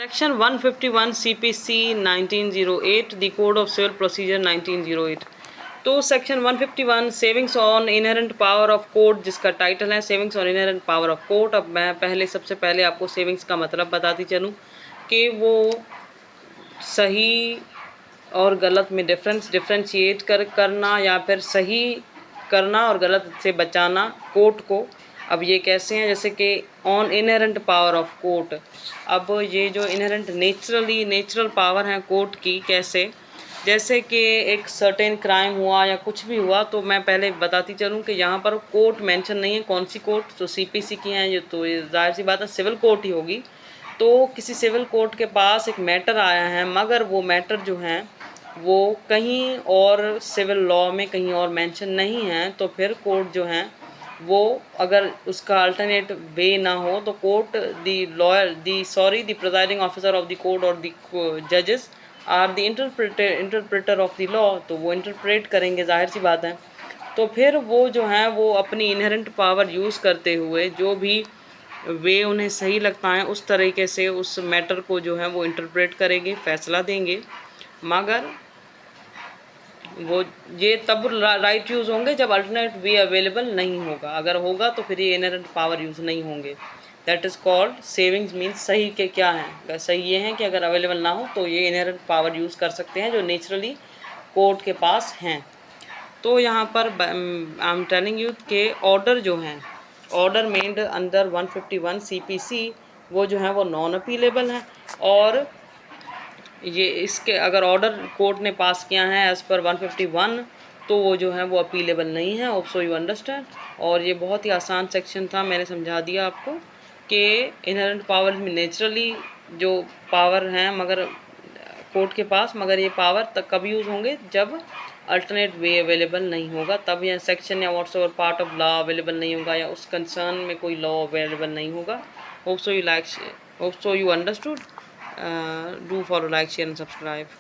Section 151 CPC 1908 the Code of Civil Procedure 1908। तो section 151 savings on inherent power of court, जिसका title है savings on inherent power of court. अब मैं सबसे पहले आपको सेविंग्स का मतलब बताती चलूँ कि वो सही और गलत में डिफ्रेंशिएट करना या फिर सही करना और गलत से बचाना कोर्ट को। अब ये कैसे हैं, जैसे कि on inherent power of court. अब ये जो इनहेरेंट नेचुरल पावर है कोर्ट की, कैसे, जैसे कि एक सर्टेन क्राइम हुआ या कुछ भी हुआ, तो मैं पहले बताती चलूँ कि यहाँ पर कोर्ट मेंशन नहीं है। कौन सी कोर्ट? तो सीपीसी की हैं ये, तो जाहिर सी बात है सिविल कोर्ट ही होगी। तो किसी सिविल कोर्ट के पास एक मैटर आया है, मगर वो मैटर जो है वो कहीं और सिविल लॉ में कहीं और मेंशन नहीं है, तो फिर कोर्ट जो है वो अगर उसका अल्टरनेट वे ना हो तो court the presiding officer of the court और द जजेस are the interpreter of the law, तो वो इंटरप्रेट करेंगे, जाहिर सी बात है। तो फिर वो जो है वो अपनी इनहेरेंट पावर यूज़ करते हुए जो भी वे उन्हें सही लगता है उस तरीके से उस मैटर को जो है वो इंटरप्रेट करेंगे, फैसला देंगे। मगर वो ये तब राइट यूज़ होंगे जब अल्टरनेट वे अवेलेबल नहीं होगा। अगर होगा तो फिर ये इनहेरेंट पावर यूज़ नहीं होंगे। That is called savings. Means सही के क्या हैं? सही ये हैं कि अगर अवेलेबल ना हो तो ये इनहेरेंट पावर यूज़ कर सकते हैं जो नेचुरली कोर्ट के पास हैं। तो यहाँ पर आई एम टेलिंग यू के ऑर्डर जो हैं, ऑर्डर मेड अंडर 151 सीपीसी, वो जो है वो नॉन अपीलेबल हैं। और ये इसके अगर ऑर्डर कोर्ट ने पास किया है एज़ पर 151, तो वो जो है वो अपीलेबल नहीं है। Hope so you understand. और ये बहुत ही आसान सेक्शन था, मैंने समझा दिया आपको कि इनहेरेंट पावर में नेचुरली जो पावर हैं मगर कोर्ट के पास, मगर ये पावर तब कब यूज़ होंगे जब अल्टरनेट वे अवेलेबल नहीं होगा, तब यह सेक्शन या what's ever part of law available नहीं होगा या उस कंसर्न में कोई लॉ अवेलेबल नहीं होगा। Hope so you understood. Do follow, like, share and subscribe.